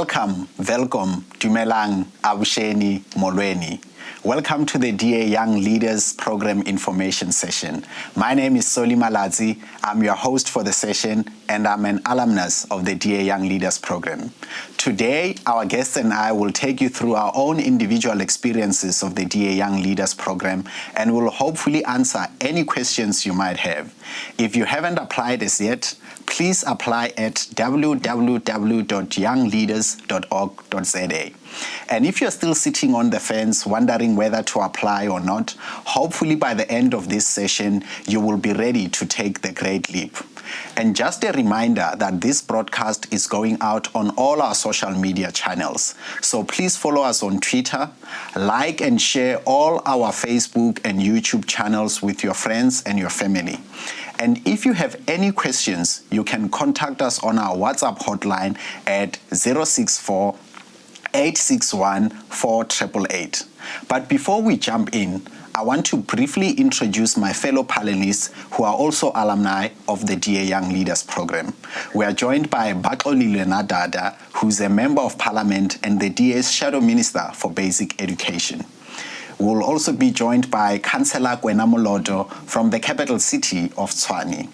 Welcome, Dumelang, Abusheni, Molweni. Welcome to the DA Young Leaders Program Information Session. My name is Malatsi. I'm your host for the session, and I'm an alumnus of the DA Young Leaders Program. Today, our guests and I will take you through our own individual experiences of the DA Young Leaders Program, and will hopefully answer any questions you might have. If you haven't applied as yet, please apply at www.youngleaders.org.za. And if you're still sitting on the fence wondering whether to apply or not, hopefully by the end of this session, you will be ready to take the great leap. And just a reminder that this broadcast is going out on all our social media channels. So please follow us on Twitter, like and share all our Facebook and YouTube channels with your friends and your family. And if you have any questions, you can contact us on our WhatsApp hotline at 064 861 4888. But before we jump in, I want to briefly introduce my fellow panelists who are also alumni of the DA Young Leaders Program. We are joined by Baxolile Nodada, who is a Member of Parliament and the DA's Shadow Minister for Basic Education. We will also be joined by Councillor Kwena Moloto from the capital city of Tshwane.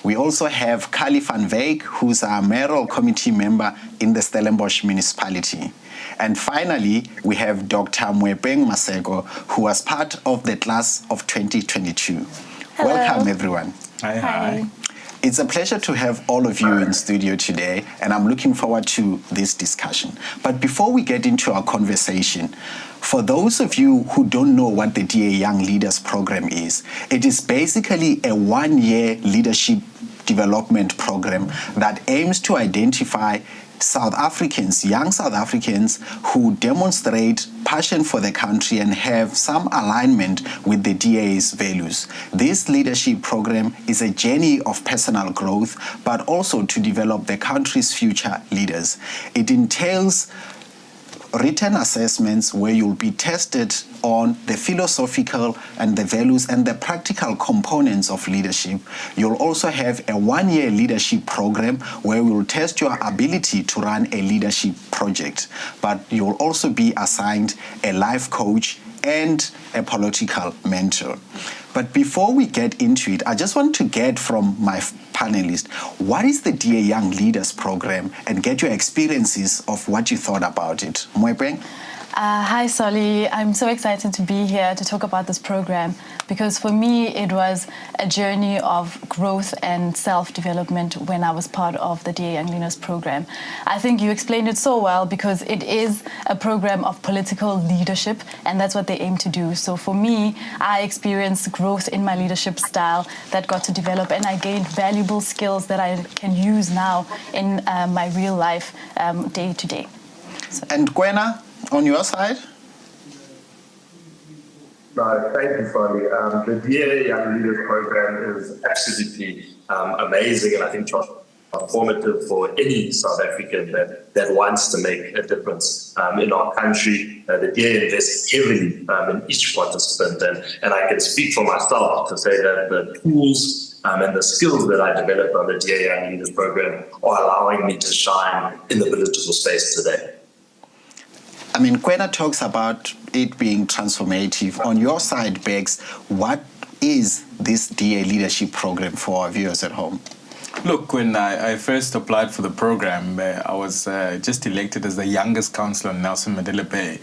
We also have Carli van Wyk, who's a mayoral committee member in the Stellenbosch municipality. And finally, we have Dr. Moepeng Maseko, who was part of the class of 2022. Hello. Welcome, everyone. Hi. It's a pleasure to have all of you in studio today, and I'm looking forward to this discussion. But before we get into our conversation, for those of you who don't know what the DA Young Leaders Program is, it is basically a one-year leadership development program that aims to identify South Africans, young South Africans who demonstrate passion for the country and have some alignment with the DA's values. This leadership program is a journey of personal growth, but also to develop the country's future leaders. It entails written assessments where you'll be tested on the philosophical and the values and the practical components of leadership. You'll also have a one-year leadership program where we'll test your ability to run a leadership project. But you'll also be assigned a life coach and a political mentor. But before we get into it, I just want to get from my panelists, what is the DA Young Leaders Program, and get your experiences of what you thought about it. Moepeng? Hi, Solly. I'm so excited to be here to talk about this program because for me it was a journey of growth and self-development when I was part of the DA Young Leaders Program. I think you explained it so well because it is a program of political leadership, and that's what they aim to do. So for me, I experienced growth in my leadership style that got to develop, and I gained valuable skills that I can use now in my real life day to day. And Kwena, on your side? No, thank you, Carli. The DA Young Leaders Program is absolutely amazing, and I think transformative for any South African that wants to make a difference in our country. The DA invests heavily in each participant, and I can speak for myself to say that the tools and the skills that I developed on the DA Young Leaders Program are allowing me to shine in the political space today. I mean, Kwena talks about it being transformative. On your side, Bex, what is this DA leadership program for our viewers at home? Look, when I first applied for the program, I was just elected as the youngest councillor in Nelson Mandela Bay.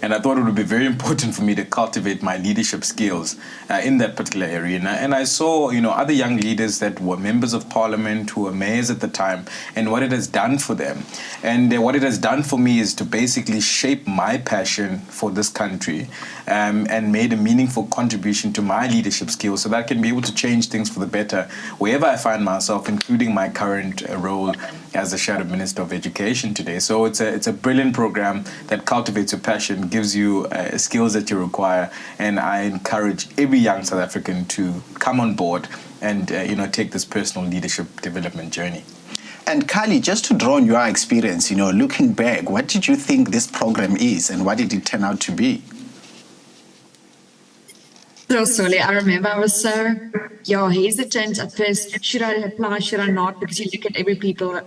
And I thought it would be very important for me to cultivate my leadership skills in that particular arena. And I saw, other young leaders that were members of parliament, who were mayors at the time, and what it has done for them. And what it has done for me is to basically shape my passion for this country and made a meaningful contribution to my leadership skills so that I can be able to change things for the better wherever I find myself, including my current role as the Shadow Minister of Education today. So it's a brilliant program that cultivates your passion, gives you skills that you require, and I encourage every young South African to come on board and take this personal leadership development journey. And Carli, just to draw on your experience, looking back, what did you think this program is and what did it turn out to be? So sorry, I remember I was so hesitant at first. Should I apply? Should I not? Because you look at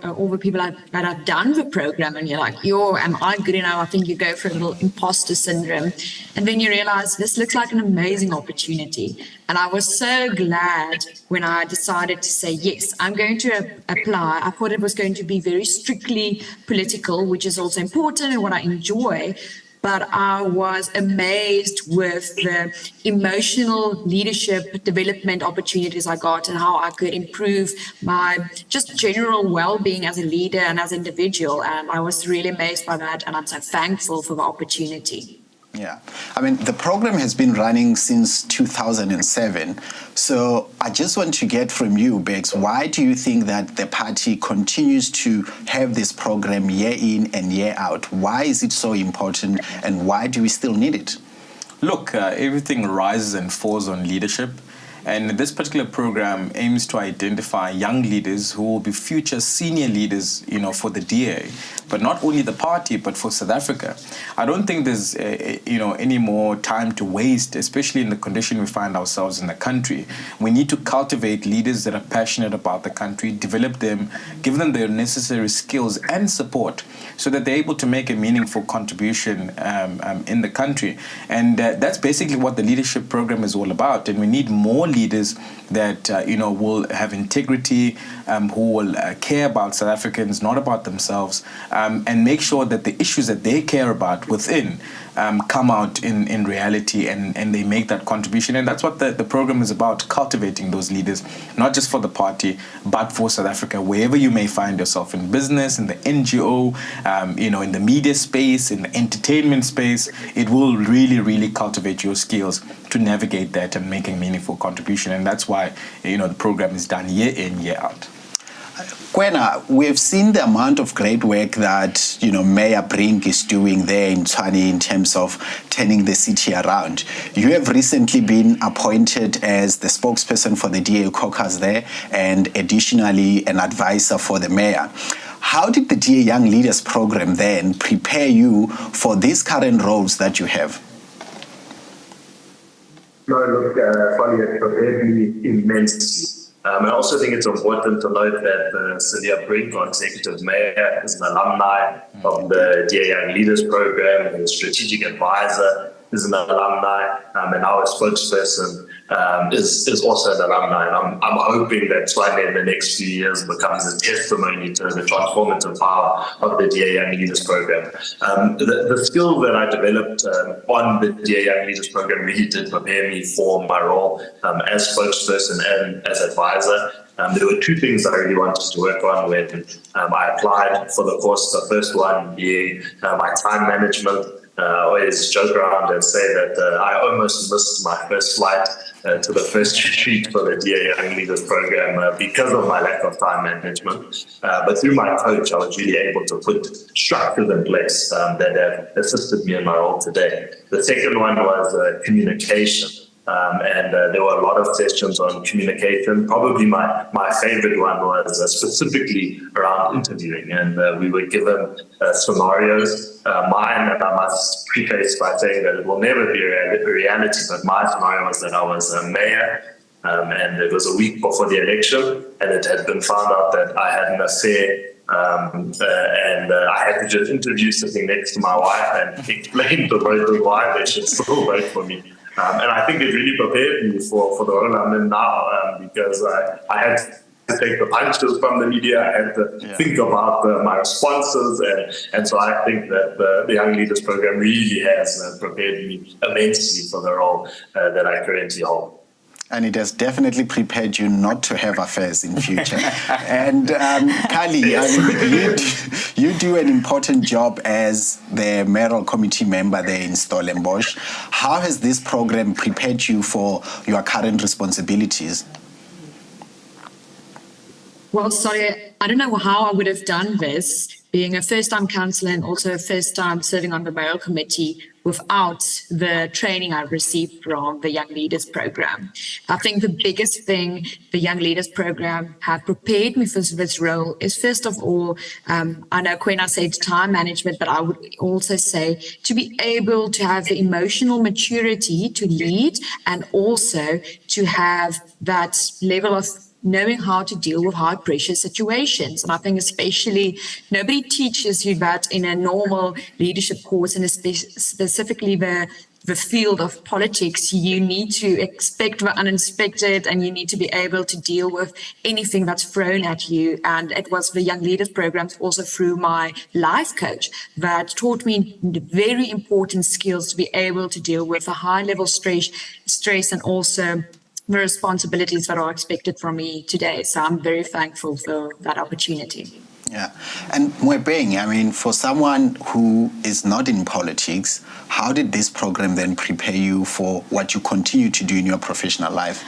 all the people that have done the program, and you're like, am I good enough? I think you go for a little imposter syndrome, and then you realize this looks like an amazing opportunity. And I was so glad when I decided to say yes, I'm going to apply. I thought it was going to be very strictly political, which is also important and what I enjoy. But I was amazed with the emotional leadership development opportunities I got and how I could improve my just general well-being as a leader and as an individual. And I was really amazed by that, and I'm so thankful for the opportunity. Yeah, I mean, the program has been running since 2007. So I just want to get from you, Bex, why do you think that the party continues to have this program year in and year out? Why is it so important, and why do we still need it? Look, everything rises and falls on leadership. And this particular program aims to identify young leaders who will be future senior leaders, for the DA, but not only the party, but for South Africa. I don't think there's, any more time to waste, especially in the condition we find ourselves in the country. We need to cultivate leaders that are passionate about the country, develop them, give them the necessary skills and support so that they're able to make a meaningful contribution in the country. And that's basically what the leadership program is all about. And we need more leaders that will have integrity, who will care about South Africans, not about themselves, and make sure that the issues that they care about within come out in reality, and they make that contribution. And that's what the program is about, cultivating those leaders, not just for the party, but for South Africa, wherever you may find yourself, in business, in the NGO, in the media space, in the entertainment space. It will really, really cultivate your skills to navigate that and make a meaningful contribution. And that's why, the program is done year in, year out. Kwena, we've seen the amount of great work that, Mayor Brink is doing there in Tshwane in terms of turning the city around. You have recently been appointed as the spokesperson for the DA caucus there, and additionally an advisor for the mayor. How did the DA Young Leaders program then prepare you for these current roles that you have? No, look, Carli, it prepared me immensely. I also think it's important to note that Celia Brink, our executive mayor, is an alumni of the DA Young Leaders program, and the strategic advisor is an alumni, and our spokesperson is also an alumni. And I'm hoping that Tshwane in the next few years becomes a testimony to the transformative power of the DA Young Leaders program. The skill that I developed on the DA Young Leaders program really did prepare me for my role as spokesperson and as advisor. There were two things I really wanted to work on when I applied for the course. The first one being my time management. I always joke around and say that I almost missed my first flight to the first retreat for the DA Young Leaders program because of my lack of time management. But through my coach, I was really able to put structures in place that have assisted me in my role today. The second one was communication. And there were a lot of sessions on communication. Probably my favorite one was specifically around interviewing. And we were given scenarios. Mine, and I must preface by saying that it will never be a reality, but my scenario was that I was a mayor, and it was a week before the election, and it had been found out that I had an affair. And I had to just interview sitting next to my wife and explain to voters why they should still vote for me. And I think it really prepared me for the role I'm in now, because I had to take the punches from the media. I had to think about my responses. And so I think that the Young Leaders program really has prepared me immensely for the role that I currently hold. And it has definitely prepared you not to have affairs in future. And Carli, you do an important job as the mayoral committee member there in Stellenbosch. How has this program prepared you for your current responsibilities? Well, sorry, I don't know how I would have done this, being a first-time councillor and also a first time serving on the mayoral committee without the training I received from the Young Leaders Program. I think the biggest thing the Young Leaders Program have prepared me for this role is, first of all, I know Kwena said time management, but I would also say to be able to have the emotional maturity to lead, and also to have that level of knowing how to deal with high pressure situations. And I think especially nobody teaches you that in a normal leadership course, and specifically the field of politics. You need to expect the unexpected, and you need to be able to deal with anything that's thrown at you. And it was the Young Leaders Programs, also through my life coach, that taught me very important skills to be able to deal with a high level stress and also the responsibilities that are expected from me today. So I'm very thankful for that opportunity. Yeah. And Moepeng, I mean, for someone who is not in politics, how did this program then prepare you for what you continue to do in your professional life?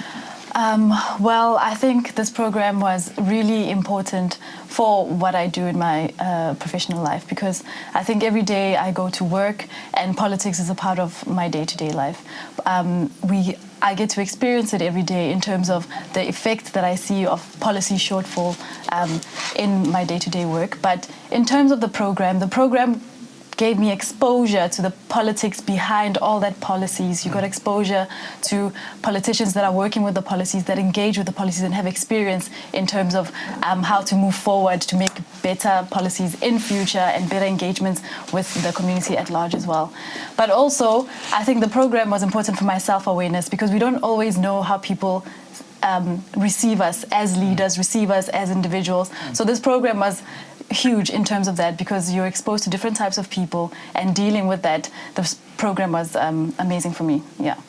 Well, I think this program was really important for what I do in my professional life, because I think every day I go to work and politics is a part of my day-to-day life. I get to experience it every day in terms of the effect that I see of policy shortfall in my day-to-day work. But in terms of the program gave me exposure to the politics behind all that policies. You got exposure to politicians that are working with the policies, that engage with the policies and have experience in terms of how to move forward to make better policies in future and better engagements with the community at large as well. But also, I think the program was important for my self-awareness, because we don't always know how people receive us as leaders, receive us as individuals. So this program was huge in terms of that, because you're exposed to different types of people, and dealing with that, this program was amazing for me. Yeah.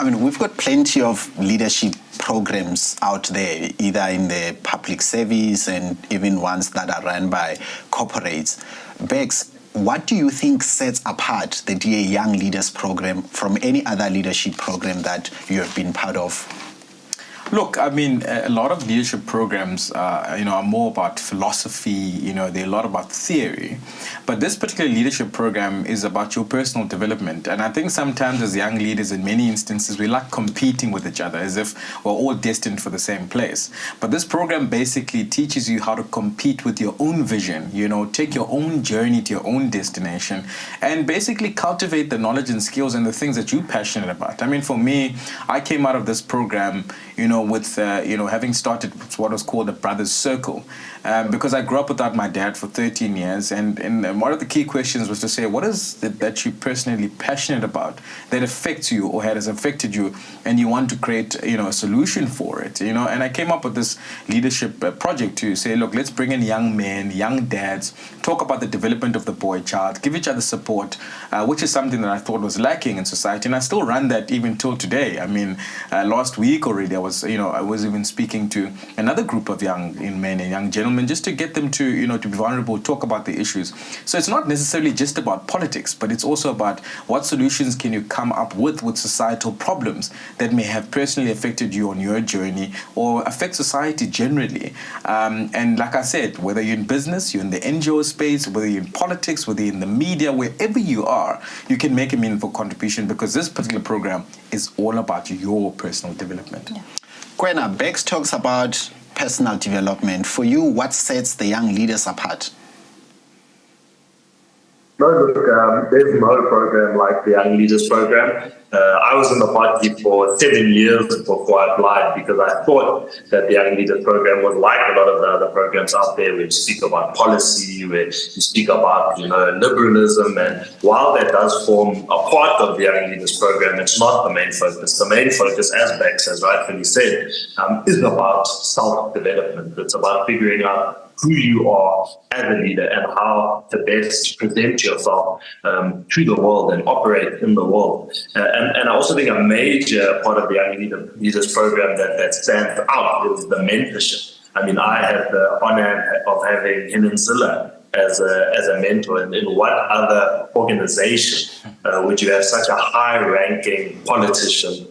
I mean, we've got plenty of leadership programs out there, either in the public service and even ones that are run by corporates. Bex, what do you think sets apart the DA Young Leaders Program from any other leadership program that you have been part of? Look, I mean, a lot of leadership programs, are more about philosophy. They're a lot about theory. But this particular leadership program is about your personal development. And I think sometimes as young leaders, in many instances, we like competing with each other as if we're all destined for the same place. But this program basically teaches you how to compete with your own vision, take your own journey to your own destination, and basically cultivate the knowledge and skills and the things that you're passionate about. I mean, for me, I came out of this program, with having started what was called a brother's circle, because I grew up without my dad for 13 years, and one of the key questions was to say, what is it that you're personally passionate about that affects you or has affected you, and you want to create a solution for it, and I came up with this leadership project to say, look, let's bring in young men, young dads, talk about the development of the boy child, give each other support, which is something that I thought was lacking in society, and I still run that even till today. I mean, last week already I was even speaking to another group of young men and young gentlemen, just to get them to to be vulnerable, talk about the issues. So it's not necessarily just about politics, but it's also about what solutions can you come up with societal problems that may have personally affected you on your journey or affect society generally. And like I said, whether you're in business, you're in the NGO space, whether you're in politics, whether you're in the media, wherever you are, you can make a meaningful contribution, because this particular program is all about your personal development. Yeah. Kwena, Bex talks about personal development. For you, what sets the young leaders apart? No, look, there's no program like the Young Leaders Program. I was in the party for 7 years before I applied, because I thought that the Young Leaders Program was like a lot of the other programs out there, where you speak about policy, where you speak about, liberalism. And while that does form a part of the Young Leaders Program, it's not the main focus. The main focus, as Bex has rightfully said, is about self-development. It's about figuring out who you are as a leader and how to best present yourself to the world and operate in the world. And I also think a major part of the Young Leaders Program that stands out is the mentorship. I mean, I had the honor of having Helen Zilla as a mentor. And in what other organization would you have such a high-ranking politician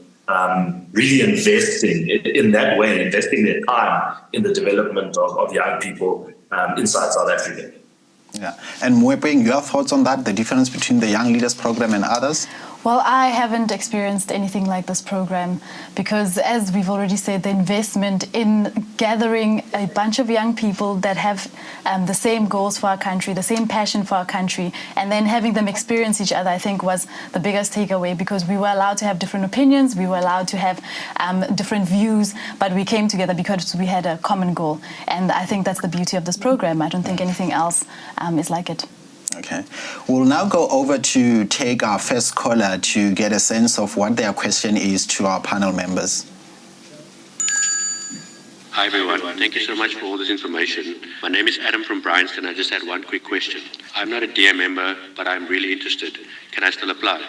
really investing in that way, investing their time in the development of young people inside South Africa? Yeah. And Moepeng, your thoughts on that, the difference between the Young Leaders Program and others? Well, I haven't experienced anything like this program because, as we've already said, the investment in gathering a bunch of young people that have the same goals for our country, the same passion for our country, and then having them experience each other, I think was the biggest takeaway, because we were allowed to have different opinions, we were allowed to have different views, but we came together because we had a common goal. And I think that's the beauty of this program. I don't think anything else is like it. Okay. We'll now go over to take our first caller to get a sense of what their question is to our panel members. Hi everyone, thank you so much for all this information. My name is Adam from Bryanston. I just had one quick question. I'm not a DA member, but I'm really interested. Can I still apply?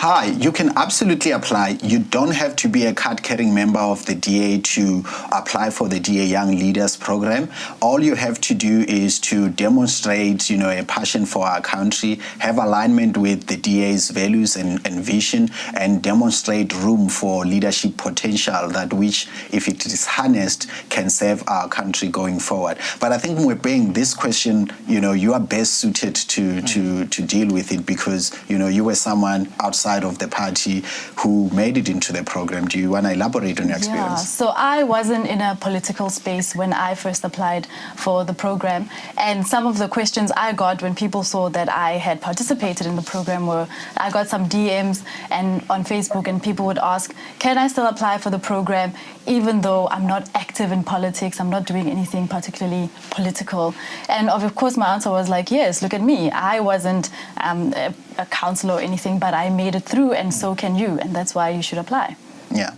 Hi, you can absolutely apply. You don't have to be a card-carrying member of the DA to apply for the DA Young Leaders Program. All you have to do is to demonstrate, a passion for our country, have alignment with the DA's values and vision, and demonstrate room for leadership potential, that which, if it is harnessed, can serve our country going forward. But I think, Moepeng, this question, you are best suited to deal with it, because, you were someone outside of the party who made it into the program. Do you want to elaborate on your experience? Yeah, so I wasn't in a political space when I first applied for the program, and some of the questions I got when people saw that I had participated in the program were, I got some DMs and on Facebook, and people would ask, can I still apply for the program even though I'm not active in politics, I'm not doing anything particularly political? And of course my answer was like, yes, look at me. I wasn't a councillor or anything, but I made it through, and so can you, and that's why you should apply. Yeah.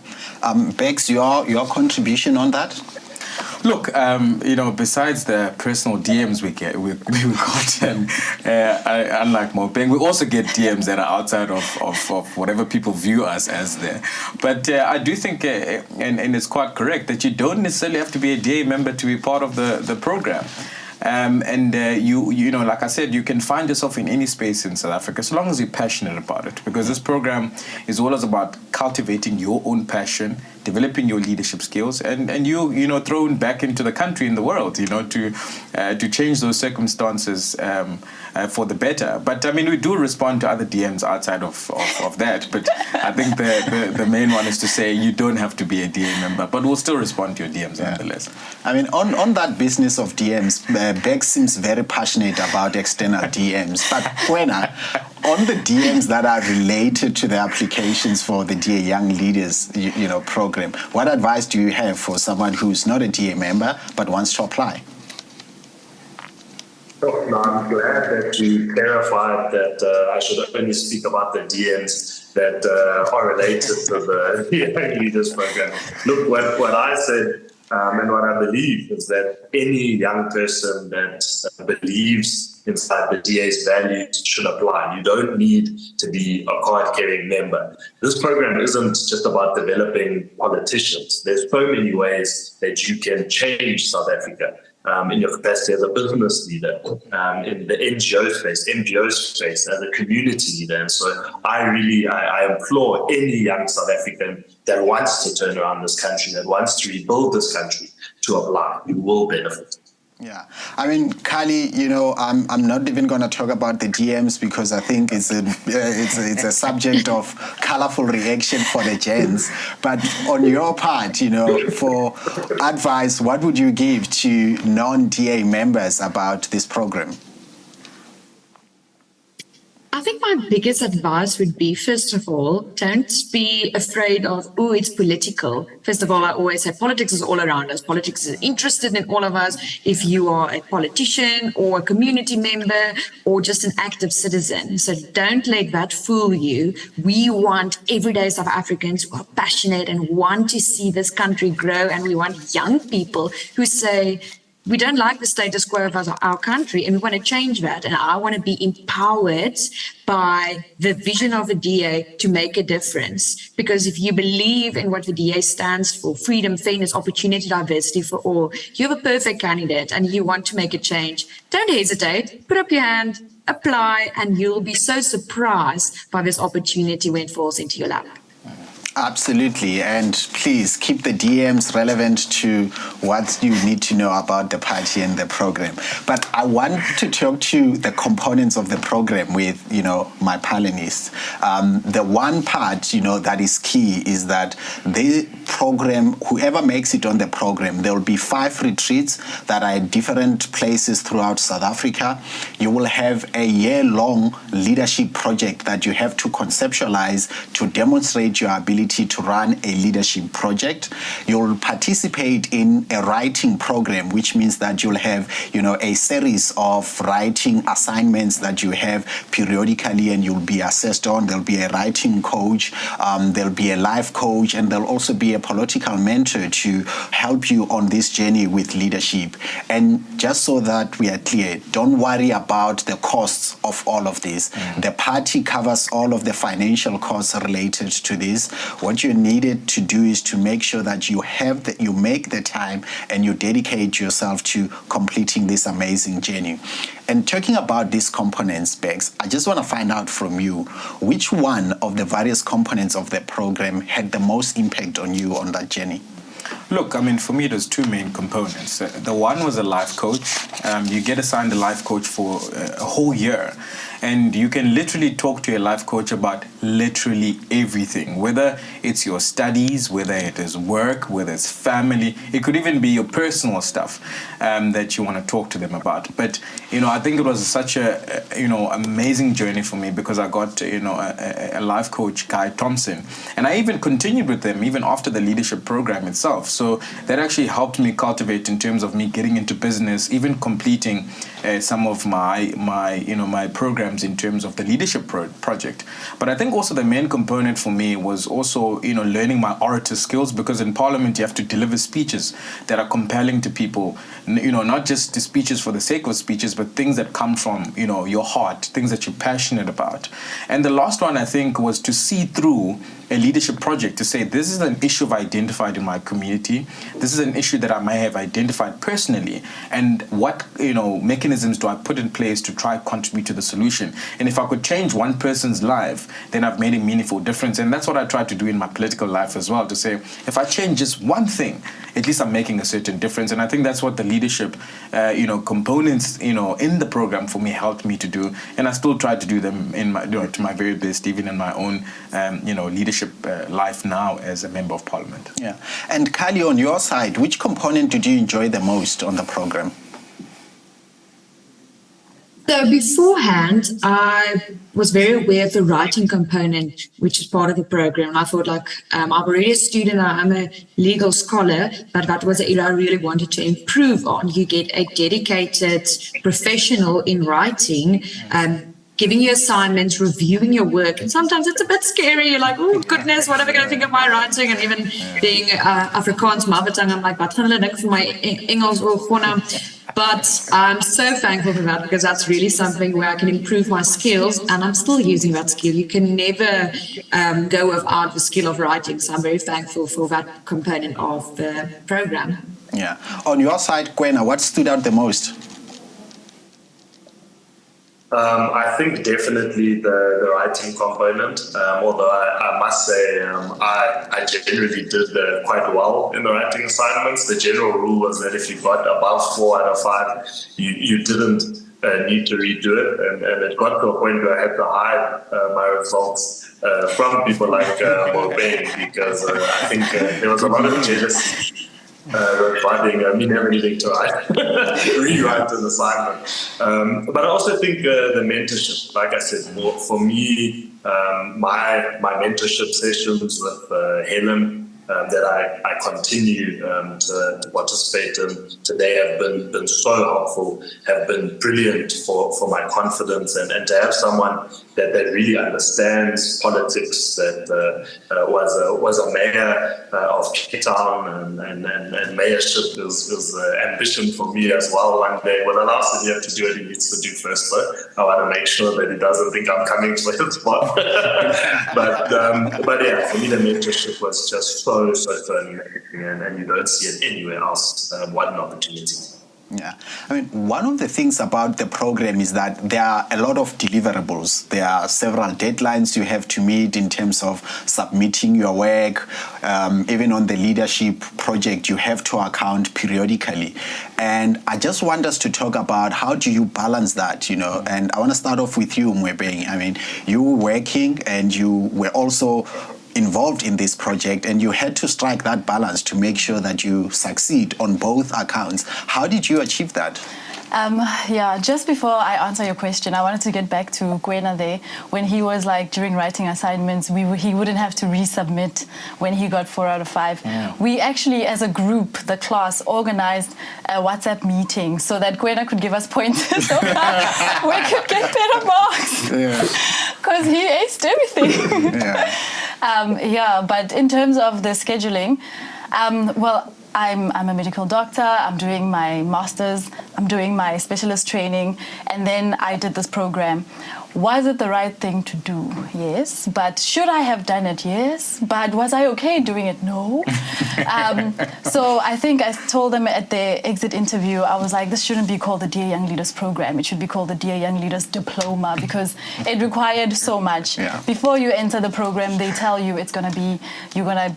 Bex, your contribution on that? Look, besides the personal DMs we got, and unlike Moepeng, we also get DMs that are outside of whatever people view us as there. But I do think, and it's quite correct, that you don't necessarily have to be a DA member to be part of the program. You like I said, you can find yourself in any space in South Africa as long as you're passionate about it, because this program is always about cultivating your own passion, developing your leadership skills, and you thrown back into the country and the world, to change those circumstances for the better. But I mean, we do respond to other DMs outside of that. But I think the main one is to say you don't have to be a DA member, but we'll still respond to your DMs nonetheless. I mean, on that business of DMs, Beck seems very passionate about external DMs. But Kwena, on the DMs that are related to the applications for the DA Young Leaders, program, what advice do you have for someone who's not a DA member but wants to apply? No, I'm glad that you clarified that I should only speak about the DMs that are related to the Young Leaders Program. Look, what I said and what I believe is that any young person that believes inside the DA's values should apply. You don't need to be a card-carrying member. This program isn't just about developing politicians. There's so many ways that you can change South Africa. In your capacity as a business leader, in the NGO space, as a community leader. And so I implore any young South African that wants to turn around this country, that wants to rebuild this country, to apply. You will benefit. Yeah, I mean, Carli, I'm not even going to talk about the DMs because I think it's a subject of colorful reaction for the gens. But on your part, for advice, what would you give to non-DA members about this program? I think my biggest advice would be, first of all, don't be afraid of, it's political. First of all, I always say politics is all around us. Politics is interested in all of us. If you are a politician or a community member or just an active citizen. So don't let that fool you. We want everyday South Africans who are passionate and want to see this country grow. And we want young people who say, we don't like the status quo of our country and we want to change that. And I want to be empowered by the vision of the DA to make a difference. Because if you believe in what the DA stands for, freedom, fairness, opportunity, diversity for all, you have a perfect candidate and you want to make a change. Don't hesitate, put up your hand, apply, and you'll be so surprised by this opportunity when it falls into your lap. Absolutely, and please keep the DMs relevant to what you need to know about the party and the program. But I want to talk to the components of the program with, my panelists. The one part, that is key is that the program, whoever makes it on the program, there will be 5 retreats that are at different places throughout South Africa. You will have a year-long leadership project that you have to conceptualize to demonstrate your ability to run a leadership project. You'll participate in a writing program, which means that you'll have, a series of writing assignments that you have periodically and you'll be assessed on. There'll be a writing coach, there'll be a life coach, and there'll also be a political mentor to help you on this journey with leadership. And just so that we are clear, don't worry about the costs of all of this. The party covers all of the financial costs related to this. What you needed to do is to make sure that you make the time and you dedicate yourself to completing this amazing journey. And talking about these components, Bex, I just want to find out from you, which one of the various components of the program had the most impact on you on that journey? Look, for me, there's 2 main components. The one was a life coach. You get assigned a life coach for a whole year. And you can literally talk to a life coach about literally everything, whether it's your studies, whether it is work, whether it's family. It could even be your personal stuff that you want to talk to them about. But, I think it was such a, amazing journey for me because I got, a life coach, Guy Thompson. And I even continued with them even after the leadership program itself. So that actually helped me cultivate in terms of me getting into business, even completing some of my programs in terms of the leadership project. But I think also the main component for me was also, learning my orator skills, because in Parliament you have to deliver speeches that are compelling to people, not just the speeches for the sake of speeches, but things that come from, your heart, things that you're passionate about. And the last one, I think, was to see through a leadership project to say, this is an issue I've identified in my community. This is an issue that I may have identified personally. And what, mechanisms do I put in place to try contribute to the solution? And if I could change one person's life, then I've made a meaningful difference. And that's what I try to do in my political life as well, to say, if I change just one thing, at least I'm making a certain difference. And I think that's what the leadership, components, in the program for me helped me to do. And I still try to do them in my, to my very best, even in my own, leadership life now as a member of Parliament. Yeah. And Carli, on your side, which component did you enjoy the most on the program? So beforehand, I was very aware of the writing component, which is part of the program. I thought, I'm already a student, I'm a legal scholar, but that was an area I really wanted to improve on. You get a dedicated professional in writing, giving you assignments, reviewing your work. And sometimes it's a bit scary. You're like, oh, goodness, what am I going to think of my writing? And even being Afrikaans mother tongue, I'm like, wat gaan hulle dink vir my Engels or Kwena? But I'm so thankful for that, because that's really something where I can improve my skills, and I'm still using that skill. You can never go without the skill of writing. So I'm very thankful for that component of the program. Yeah. On your side, Kwena, what stood out the most? I think definitely the writing component, although I must say I generally did quite well in the writing assignments. The general rule was that if you got above 4 out of 5, you didn't need to redo it. And it got to a point where I had to hide my results from people like Moepeng, because I think there was a lot of jealousy regarding me never needing to rewrite an assignment. But I also think the mentorship, like I said, for me, my mentorship sessions with Helen, that I continue to participate in today have been so helpful, have been brilliant for my confidence, and to have someone that really understands politics, that was a mayor of Cape Town, and mayorship is ambition for me as well one day. When allows him to do what he needs to do first, though, I want to make sure that he doesn't think I'm coming for his spot. But yeah, for me the mentorship was just so amazing, and you don't see it anywhere else. What an opportunity. Yeah, I mean, one of the things about the program is that there are a lot of deliverables. There are several deadlines you have to meet in terms of submitting your work. Even on the leadership project, you have to account periodically. And I just want us to talk about how do you balance that, you know? And I want to start off with you, Moepeng. I mean, you were working and you were also involved in this project, and you had to strike that balance to make sure that you succeed on both accounts. How did you achieve that? Yeah, just before I answer your question, I wanted to get back to Kwena there. When he was like, during writing assignments, he wouldn't have to resubmit when he got 4 out of 5. Yeah. We actually, as a group, the class, organized a WhatsApp meeting so that Kwena could give us pointers so that we could get better marks. Because he aced everything. Yeah, but in terms of the scheduling, well, I'm a medical doctor, I'm doing my master's, I'm doing my specialist training, and then I did this program. Was it the right thing to do? Yes. But should I have done it? Yes. But was I okay doing it? No. So I think I told them at the exit interview, I was like, this shouldn't be called the Dear Young Leaders program. It should be called the Dear Young Leaders diploma, because it required so much. Yeah. Before you enter the program, they tell you you're going to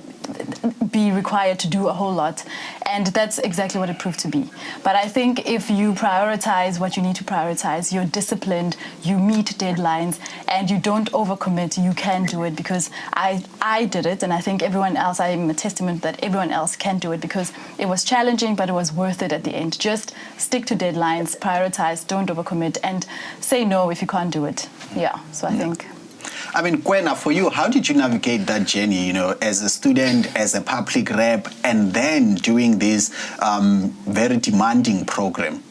be required to do a whole lot, and that's exactly what it proved to be. But I think if you prioritize what you need to prioritize, you're disciplined, you meet deadlines, and you don't overcommit, you can do it, because I did it, and I think everyone else, I am a testament that everyone else can do it, because it was challenging, but it was worth it at the end. Just stick to deadlines, prioritize, don't overcommit, and say no if you can't do it. Yeah, so I think... I mean, Kwena, for you, how did you navigate that journey, you know, as a student, as a public rep, and then doing this very demanding program?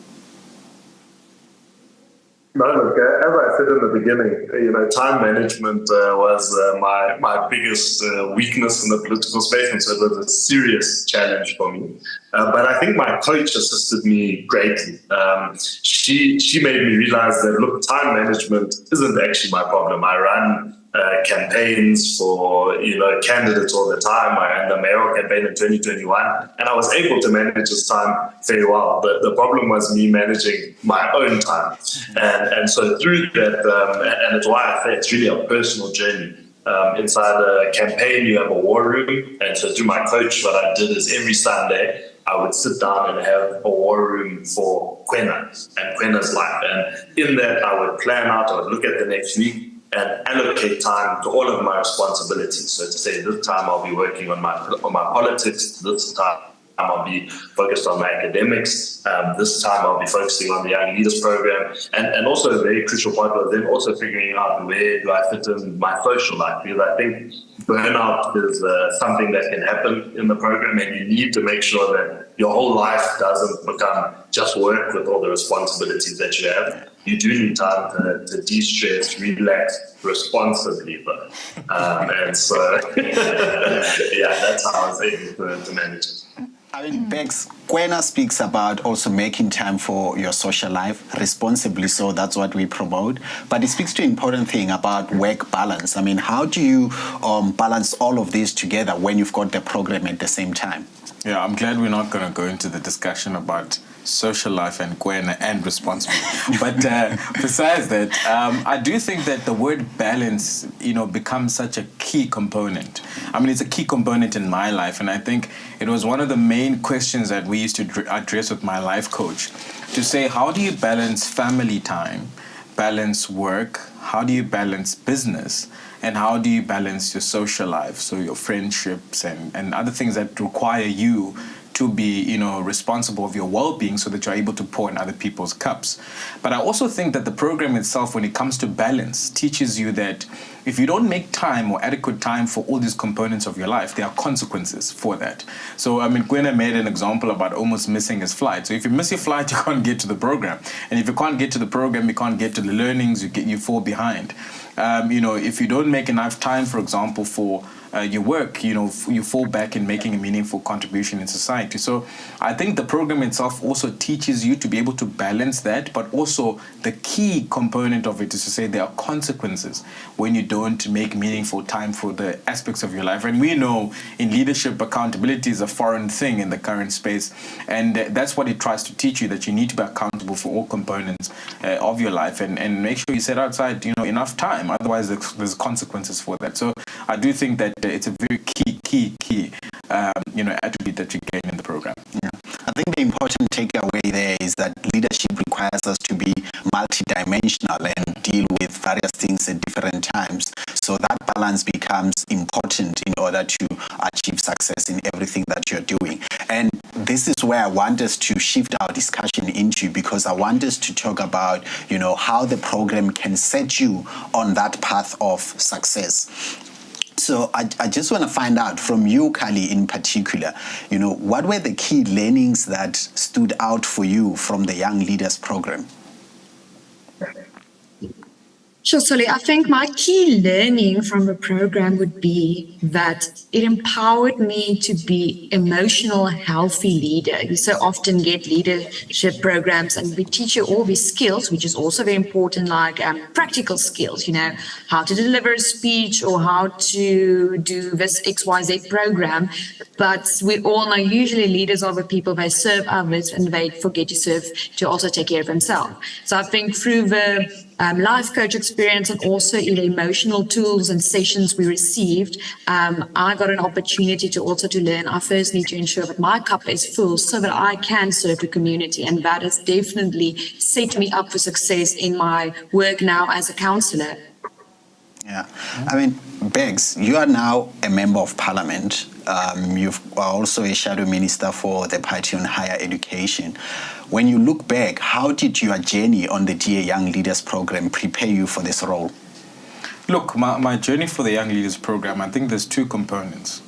No, look, as I said in the beginning, you know, time management was my biggest weakness in the political space, and so it was a serious challenge for me. But I think my coach assisted me greatly. She made me realize that, look, time management isn't actually my problem. I run campaigns for, you know, candidates all the time. I ran the mayoral campaign in 2021, and I was able to manage his time very well. The problem was me managing my own time. And so through that, and it's why I say it's really a personal journey. Inside a campaign, you have a war room. And so through my coach, what I did is every Sunday, I would sit down and have a war room for Kwena and Kwena's life. And in that, I would plan out, I would look at the next week and allocate time to all of my responsibilities. So to say, this time I'll be working on my politics, this time I'll be focused on my academics, this time I'll be focusing on the Young Leaders program, and also a very crucial part was then also figuring out where do I fit in my social life, because I think burnout is something that can happen in the program, and you need to make sure that your whole life doesn't become just work with all the responsibilities that you have. You do need time to de-stress, relax responsibly, but and so yeah, that's how I was able to manage it. I mean, Bex, Kwena speaks about also making time for your social life responsibly, so that's what we promote. But it speaks to an important thing about work balance. I mean, how do you balance all of this together when you've got the program at the same time? Yeah, I'm glad we're not going to go into the discussion about social life and Kwena and responsible. But besides that, I do think that the word balance, you know, becomes such a key component. I mean, it's a key component in my life, and I think it was one of the main questions that we used to address with my life coach, to say, how do you balance family time, balance work, how do you balance business, and how do you balance your social life, so your friendships and other things that require you to be, you know, responsible of your well-being so that you're able to pour in other people's cups. But I also think that the program itself, when it comes to balance, teaches you that if you don't make time or adequate time for all these components of your life, there are consequences for that. So, I mean, Kwena made an example about almost missing his flight. So if you miss your flight, you can't get to the program. And if you can't get to the program, you can't get to the learnings, you fall behind. You know, if you don't make enough time, for example, for your work, you know, you fall back in making a meaningful contribution in society. society. So I think the program itself also teaches you to be able to balance that, but also the key component of it is to say there are consequences when you don't make meaningful time for the aspects of your life. And we know in leadership, accountability is a foreign thing in the current space, and that's what it tries to teach you, that you need to be accountable for all components of your life, and make sure you set outside enough time, otherwise there's consequences for that. So I do think that it's a very key attribute that you gain in the program. Yeah. I think the important takeaway there is that leadership requires us to be multidimensional and deal with various things at different times. So that balance becomes important in order to achieve success in everything that you're doing. And this is where I want us to shift our discussion into, because I want us to talk about, how the program can set you on that path of success. So I just want to find out from you, Carli, in particular, what were the key learnings that stood out for you from the Young Leaders Program? Sure, Solly. I think my key learning from the program would be that it empowered me to be emotional, healthy leader. You so often get leadership programs and we teach you all these skills, which is also very important, like practical skills, how to deliver a speech or how to do this XYZ program. But we all know usually leaders are the people, they serve others and they forget to also take care of themselves. So I think through the life coach experience and also in the emotional tools and sessions we received, I got an opportunity to learn. I first need to ensure that my cup is full so that I can serve the community, and that has definitely set me up for success in my work now as a councillor. Yeah, I mean, Begs, you are now a member of parliament. You are also a shadow minister for the Party on Higher Education. When you look back, how did your journey on the DA Young Leaders Program prepare you for this role? Look, my journey for the Young Leaders Program, I think there's two components.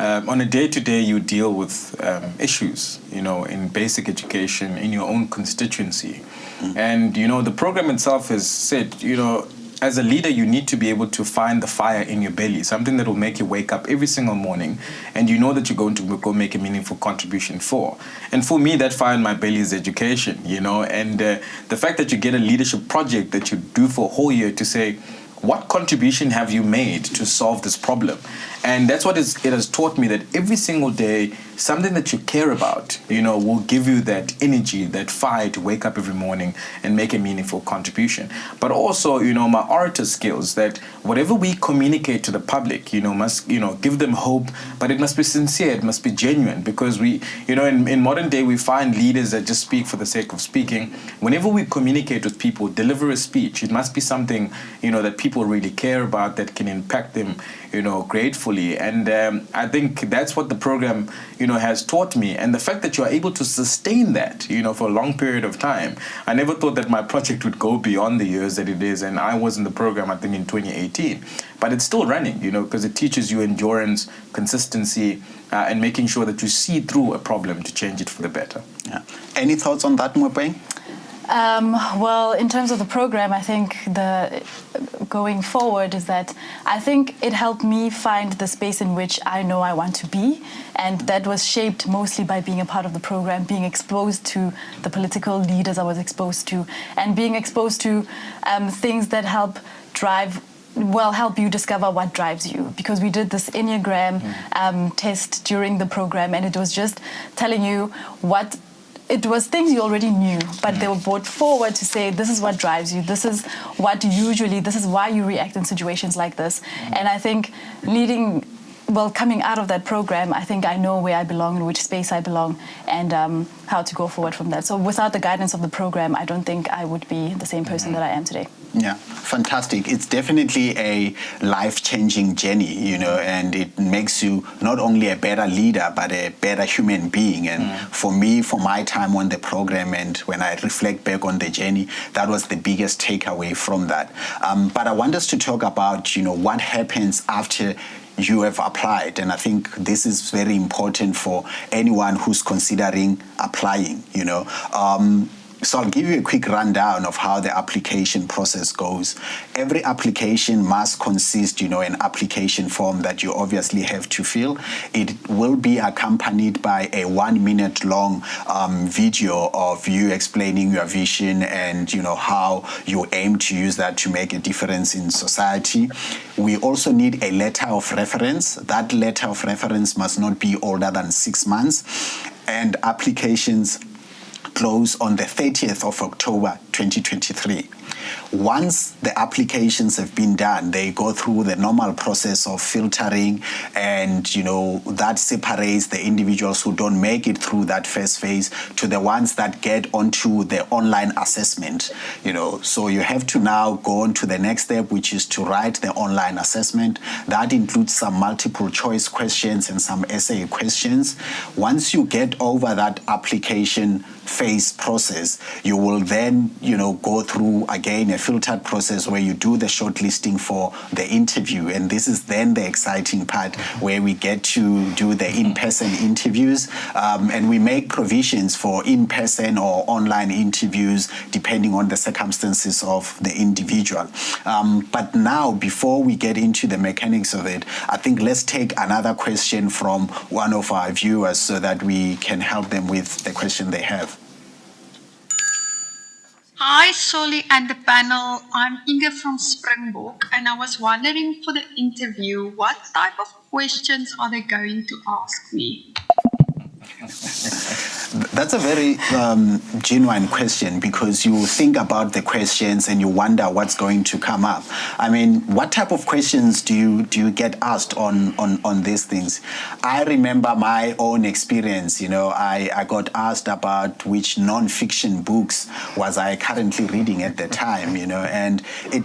On a day-to-day, you deal with issues, in basic education, in your own constituency. Mm-hmm. And, the program itself has said, as a leader, you need to be able to find the fire in your belly, something that will make you wake up every single morning, and that you're going to go make a meaningful contribution for. And for me, that fire in my belly is education, and the fact that you get a leadership project that you do for a whole year to say, what contribution have you made to solve this problem? And that's what it has taught me, that every single day, something that you care about, will give you that energy, that fire to wake up every morning and make a meaningful contribution. But also, my orator skills, that whatever we communicate to the public, must, give them hope, but it must be sincere, it must be genuine, because we, in modern day, we find leaders that just speak for the sake of speaking. Whenever we communicate with people, deliver a speech, it must be something, that people really care about, that can impact them, gratefully. And I think that's what the program, has taught me. And the fact that you are able to sustain that, for a long period of time. I never thought that my project would go beyond the years that it is. And I was in the program, I think, in 2018. But it's still running, because it teaches you endurance, consistency, and making sure that you see through a problem to change it for the better. Yeah. Any thoughts on that, Moepeng? Well, in terms of the program, I think going forward is that I think it helped me find the space in which I know I want to be, and that was shaped mostly by being a part of the program, being exposed to the political leaders I was exposed to, and being exposed to things that help you discover what drives you. Because we did this Enneagram test during the program, and it was just telling you it was things you already knew, but they were brought forward to say, this is what drives you. This is why you react in situations like this. And I think coming out of that program, I think I know where I belong, in which space I belong, and how to go forward from that. So without the guidance of the program, I don't think I would be the same person that I am today. Yeah, fantastic. It's definitely a life-changing journey, and it makes you not only a better leader, but a better human being. And for me, for my time on the program, and when I reflect back on the journey, that was the biggest takeaway from that. But I want us to talk about, what happens after you have applied. And I think this is very important for anyone who's considering applying, So I'll give you a quick rundown of how the application process goes. Every application must consist, an application form that you obviously have to fill. It will be accompanied by a 1 minute long video of you explaining your vision and, how you aim to use that to make a difference in society. We also need a letter of reference. That letter of reference must not be older than 6 months. And applications close on the 30th of October 2023. Once the applications have been done, they go through the normal process of filtering, and that separates the individuals who don't make it through that first phase to the ones that get onto the online assessment. So you have to now go on to the next step, which is to write the online assessment. That includes some multiple choice questions and some essay questions. Once you get over that application phase process, you will then go through again a filtered process where you do the shortlisting for the interview, and this is then the exciting part where we get to do the in-person interviews, and we make provisions for in-person or online interviews depending on the circumstances of the individual. But now, before we get into the mechanics of it, I think let's take another question from one of our viewers so that we can help them with the question they have. Hi, Solly and the panel. I'm Inge from Springbok, and I was wondering for the interview, what type of questions are they going to ask me? That's a very genuine question, because you think about the questions and you wonder what's going to come up. I mean, what type of questions do you get asked on these things? I remember my own experience. I got asked about which non-fiction books was I currently reading at the time, and it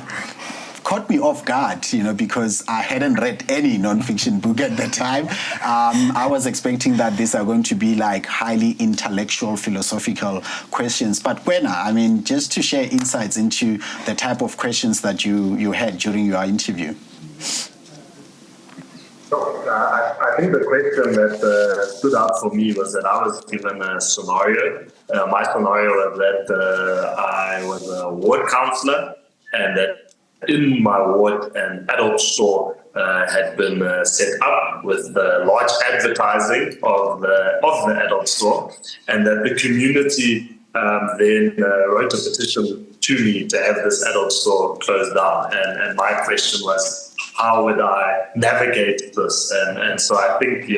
caught me off guard, because I hadn't read any non-fiction book at the time. I was expecting that these are going to be like highly intellectual, philosophical questions. But Kwena, just to share insights into the type of questions that you had during your interview. I think the question that stood out for me was that I was given a scenario. My scenario was that I was a ward councillor, and that in my ward, an adult store had been set up with large advertising of the adult store, and that the community then wrote a petition to me to have this adult store closed down. And my question was, how would I navigate this? And so I think,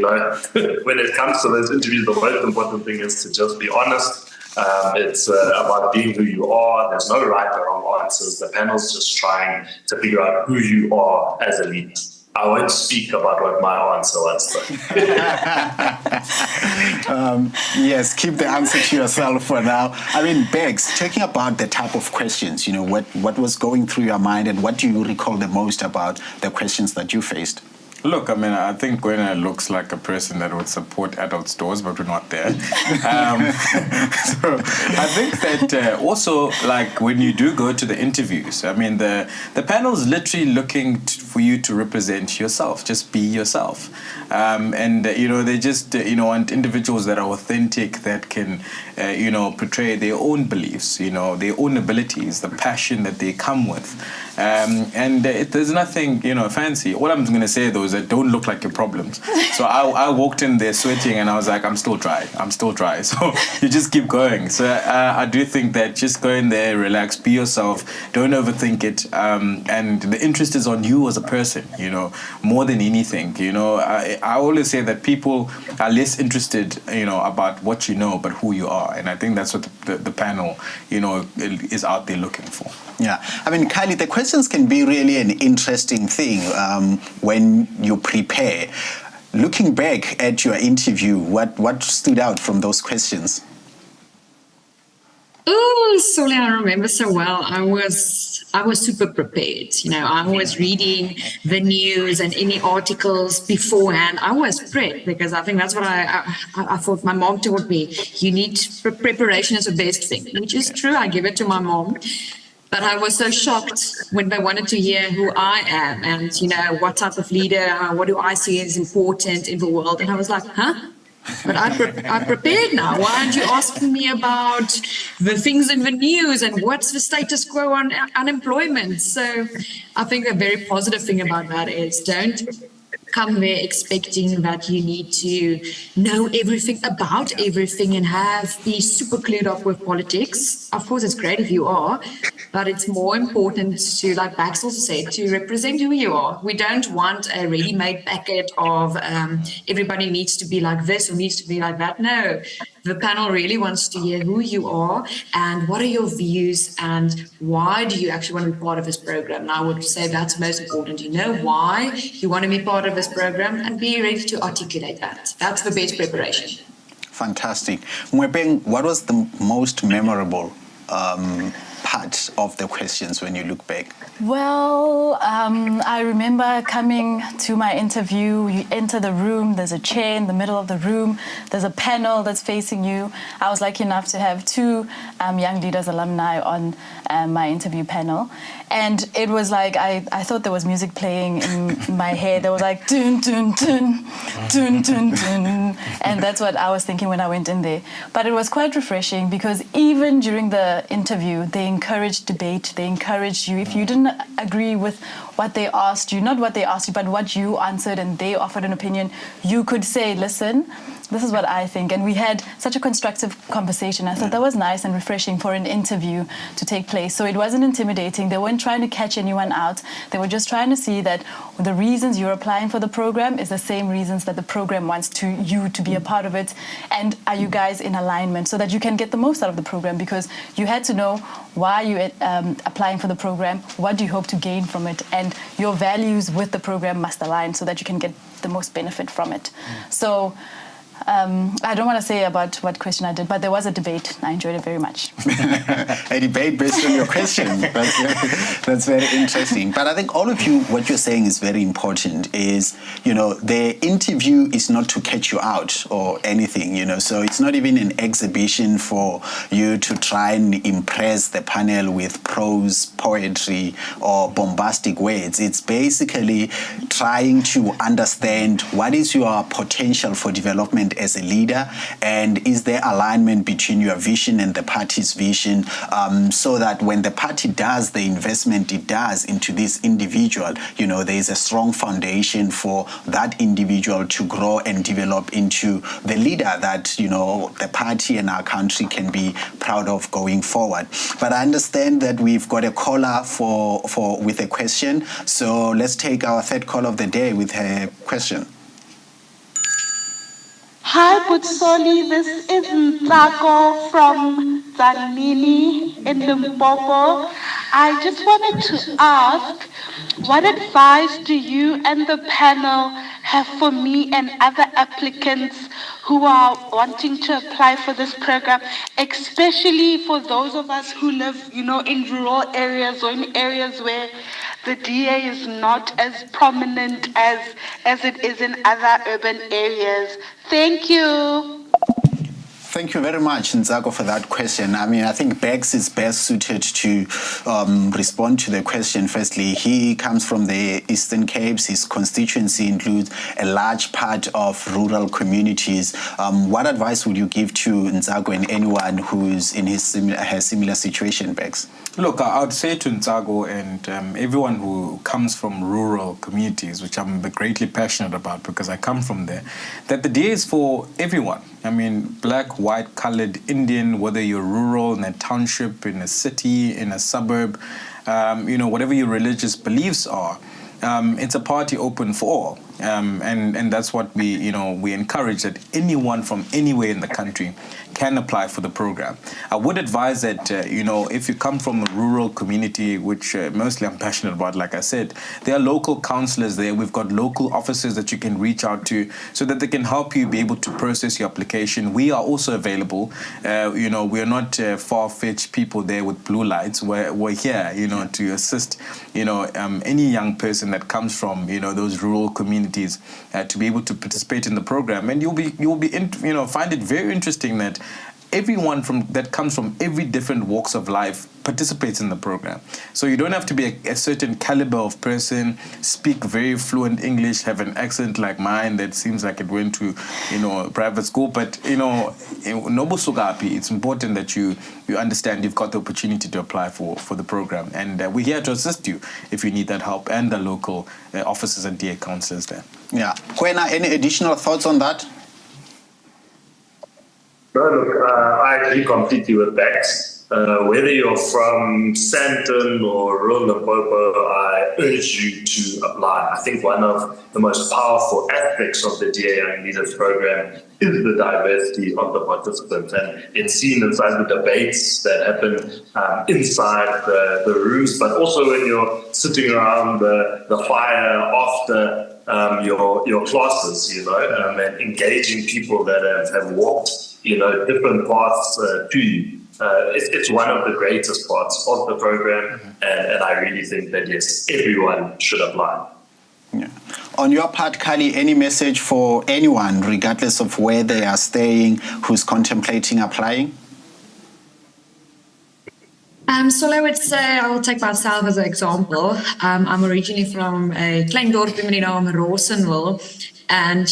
when it comes to those interviews, the most important thing is to just be honest. It's about being who you are. There's no right or wrong answers. The panel's just trying to figure out who you are as a leader. I won't speak about what my answer was. Yes, keep the answer to yourself for now. Begs, talking about the type of questions, what was going through your mind, and what do you recall the most about the questions that you faced? Look, I think Kwena looks like a person that would support adult stores, but we're not there. So I think that also, like, when you do go to the interviews, the panel's literally looking for you to represent yourself. Just be yourself. They just, want individuals that are authentic, that can, portray their own beliefs, their own abilities, the passion that they come with. There's nothing, fancy. What I'm going to say, though, is that don't look like your problems. So I walked in there sweating, and I was like, I'm still dry. So you just keep going. So I do think that just go in there, relax, be yourself, don't overthink it. And the interest is on you as a person, more than anything. I always say that people are less interested, about what you know, but who you are. And I think that's what the panel, is out there looking for. Yeah. Carli, the questions can be really an interesting thing when you prepare. Looking back at your interview, what stood out from those questions? Oh, Solly, I remember so well. I was super prepared. I was reading the news and any articles beforehand. I was prepped, because I think that's what I thought. My mom taught me, you need preparation is the best thing, which is true. I give it to my mom. But I was so shocked when they wanted to hear who I am and, what type of leader, what do I see as important in the world. And I was like, huh? But I'm prepared now. Why aren't you asking me about the things in the news and what's the status quo on unemployment? So I think a very positive thing about that is don't come there expecting that you need to know everything about everything and be super cleared up with politics. Of course, it's great if you are, but it's more important to, like Bax also said, to represent who you are. We don't want a ready-made packet of everybody needs to be like this or needs to be like that. No, the panel really wants to hear who you are and what are your views and why do you actually want to be part of this program. And I would say that's most important. You know why you want to be part of this program and be ready to articulate that. That's the best preparation. Fantastic. Moepeng, what was the most memorable part of the questions when you look back? Well, I remember coming to my interview. You enter the room, there's a chair in the middle of the room, there's a panel that's facing you. I was lucky enough to have two Young Leaders alumni on my interview panel. And it was like, I thought there was music playing in my head. There was like, dun, dun, dun, dun, dun, dun. And that's what I was thinking when I went in there. But it was quite refreshing because even during the interview, they encouraged debate. They encouraged you. If you didn't agree with what they asked you, not what they asked you, but what you answered and they offered an opinion, you could say, listen, this is what I think. And we had such a constructive conversation. I thought that was nice and refreshing for an interview to take place. So it wasn't intimidating. They weren't trying to catch anyone out. They were just trying to see that the reasons you're applying for the program is the same reasons that the program wants you to be a part of it. And are you guys in alignment so that you can get the most out of the program? Because you had to know why you're applying for the program, what do you hope to gain from it, and your values with the program must align so that you can get the most benefit from it. So I don't want to say about what question I did, but there was a debate. I enjoyed it very much. A debate based on your question. That's very interesting. But I think all of you, what you're saying is very important is, the interview is not to catch you out or anything, so it's not even an exhibition for you to try and impress the panel with prose, poetry, or bombastic words. It's basically trying to understand what is your potential for development as a leader, and is there alignment between your vision and the party's vision, so that when the party does the investment it does into this individual, there is a strong foundation for that individual to grow and develop into the leader that the party and our country can be proud of going forward. But I understand that we've got a caller with a question, so let's take our third call of the day with her question. Hi, Butsoli. This is Ntsako from Zanini in Limpopo. I just wanted to ask, what advice do you and the panel have for me and other applicants who are wanting to apply for this program, especially for those of us who live, in rural areas or in areas where the DA is not as prominent as it is in other urban areas? Thank you. Thank you very much, Ntsako, for that question. I think Bex is best suited to respond to the question. Firstly, he comes from the Eastern Capes. His constituency includes a large part of rural communities. What advice would you give to Ntsako and anyone who is in her similar situation, Bex? Look, I would say to Ntsako and everyone who comes from rural communities, which I'm greatly passionate about because I come from there, that the DA is for everyone. Black, white, colored, Indian, whether you're rural, in a township, in a city, in a suburb, whatever your religious beliefs are, it's a party open for all. And that's what we encourage, that anyone from anywhere in the country can apply for the program. I would advise that, if you come from a rural community, which mostly I'm passionate about, like I said, there are local councillors there. We've got local officers that you can reach out to so that they can help you be able to process your application. We are also available. We are not far-fetched people there with blue lights. We're here, to assist, any young person that comes from, those rural communities to be able to participate in the program. And you'll be find it very interesting that everyone that comes from every different walks of life participates in the program. So you don't have to be a certain caliber of person, speak very fluent English, have an accent like mine that seems like it went to, private school. But, Nobo Sugapi, it's important that you understand you've got the opportunity to apply for the program. And we're here to assist you if you need that help, and the local officers and DA councillors there. Yeah. Kwena, any additional thoughts on that? No, look, I agree completely with that. Whether you're from Sandton or rural Limpopo, I urge you to apply. I think one of the most powerful aspects of the DA Young Leaders program is the diversity of the participants. And it's seen inside the debates that happen inside the rooms, but also when you're sitting around the fire after your classes, and engaging people that have walked different paths to you. It's one of the greatest parts of the program, and I really think that, yes, everyone should apply. Yeah. On your part, Carli, any message for anyone, regardless of where they are staying, who's contemplating applying? So I would say, I will take myself as an example. I'm originally from a klein dorpie met die naam Rawsonville. And,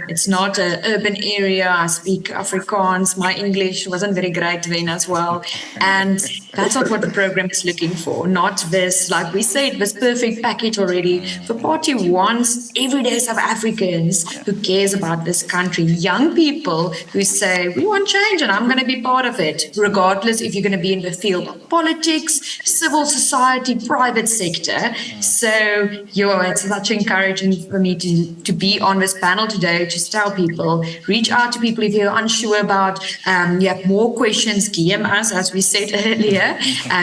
it's not an urban area. I speak Afrikaans. My English wasn't very great then as well. And that's not what the program is looking for. Not this, like we said, this perfect package already. The party wants everyday South Africans who cares about this country. Young people who say, we want change and I'm going to be part of it, regardless if you're going to be in the field of politics, civil society, private sector. So, it's such encouraging for me to be on this panel today. Just tell people, reach out to people if you're unsure about, you have more questions, DM us, as we said earlier,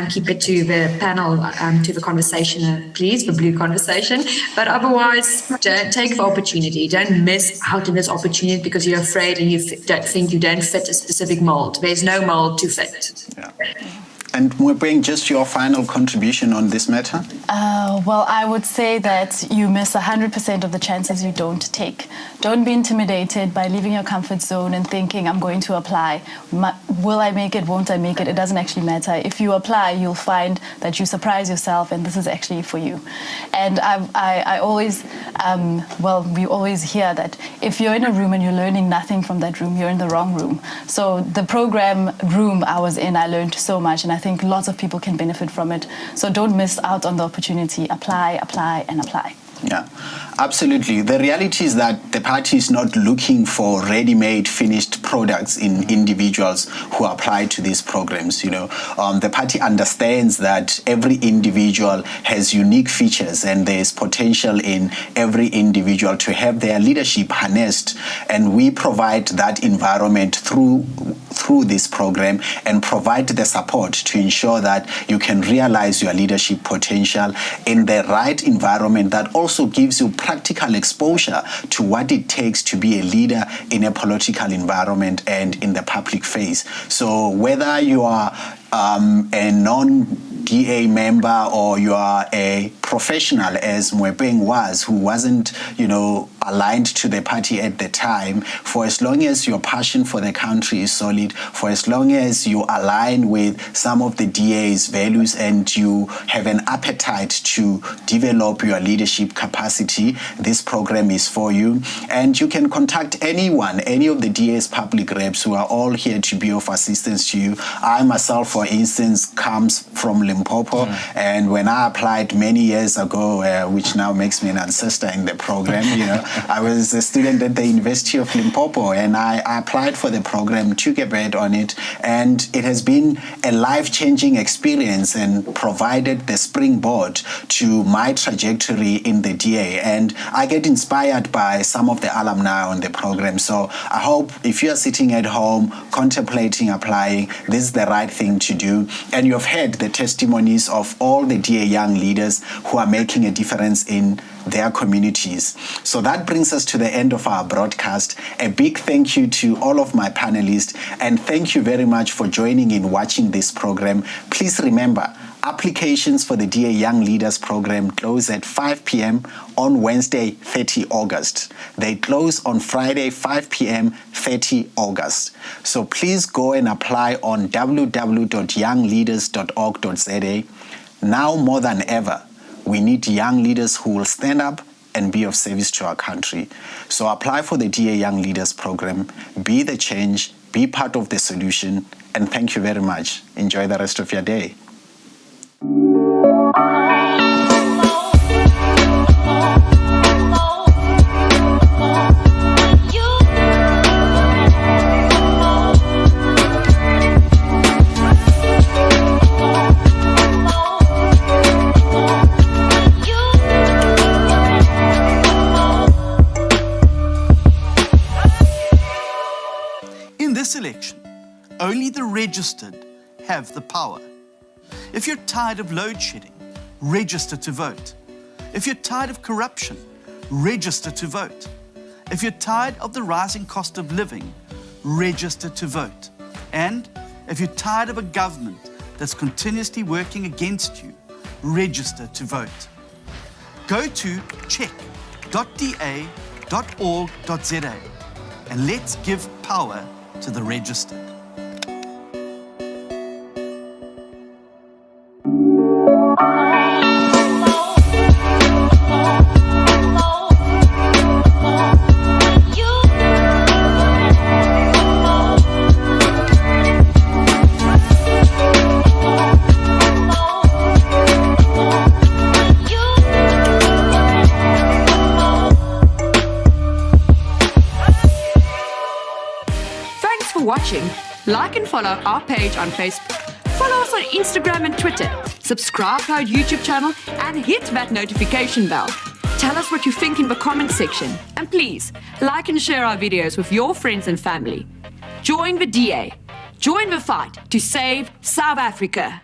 keep it to the panel, to the conversation, please, the blue conversation. But otherwise, don't take the opportunity. Don't miss out on this opportunity because you're afraid and don't think you don't fit a specific mold. There's no mold to fit. Yeah. And Moepeng, just your final contribution on this matter? Well, I would say that you miss 100% of the chances you don't take. Don't be intimidated by leaving your comfort zone and thinking, I'm going to apply. Will I make it? Won't I make it? It doesn't actually matter. If you apply, you'll find that you surprise yourself and this is actually for you. And I always, we always hear that if you're in a room and you're learning nothing from that room, you're in the wrong room. So the program room I was in, I learned so much, and I think lots of people can benefit from it. So don't miss out on the opportunity. Apply, apply, and apply. Yeah, absolutely. The reality is that the party is not looking for ready-made finished products in individuals who apply to these programs. The party understands that every individual has unique features and there is potential in every individual to have their leadership harnessed, and we provide that environment through this program and provide the support to ensure that you can realize your leadership potential in the right environment that also gives you practical exposure to what it takes to be a leader in a political environment and in the public face. So whether you are a non-DA member or you are a professional, as Moepeng was, who wasn't, aligned to the party at the time, for as long as your passion for the country is solid, for as long as you align with some of the DA's values and you have an appetite to develop your leadership capacity, this program is for you. And you can contact anyone, any of the DA's public reps who are all here to be of assistance to you. I myself, for instance, comes from Limpopo, and when I applied many years ago, which now makes me an ancestor in the program, I was a student at the University of Limpopo, and I applied for the program, took a bet on it, and it has been a life-changing experience and provided the springboard to my trajectory in the DA. And I get inspired by some of the alumni on the program. So I hope if you are sitting at home contemplating applying, this is the right thing to do. And you've heard the testimonies of all the DA young leaders who are making a difference in their communities. So that brings us to the end of our broadcast. A big thank you to all of my panelists, and thank you very much for joining in watching this program. Please remember, Applications for the DA Young Leaders Program close at 5 p.m. on Wednesday, 30 August. They close on Friday, 5 p.m., 30 August. So please go and apply on www.youngleaders.org.za. Now more than ever, we need young leaders who will stand up and be of service to our country. So apply for the DA Young Leaders Program, be the change, be part of the solution, and thank you very much. Enjoy the rest of your day. In this election, only the registered have the power. If you're tired of load shedding, register to vote. If you're tired of corruption, register to vote. If you're tired of the rising cost of living, register to vote. And if you're tired of a government that's continuously working against you, register to vote. Go to check.da.org.za and let's give power to the registered. Watching. Like and follow our page on Facebook. Follow us on Instagram and Twitter. Subscribe to our YouTube channel and hit that notification bell. Tell us what you think in the comment section. And please, like and share our videos with your friends and family. Join the DA. Join the fight to save South Africa.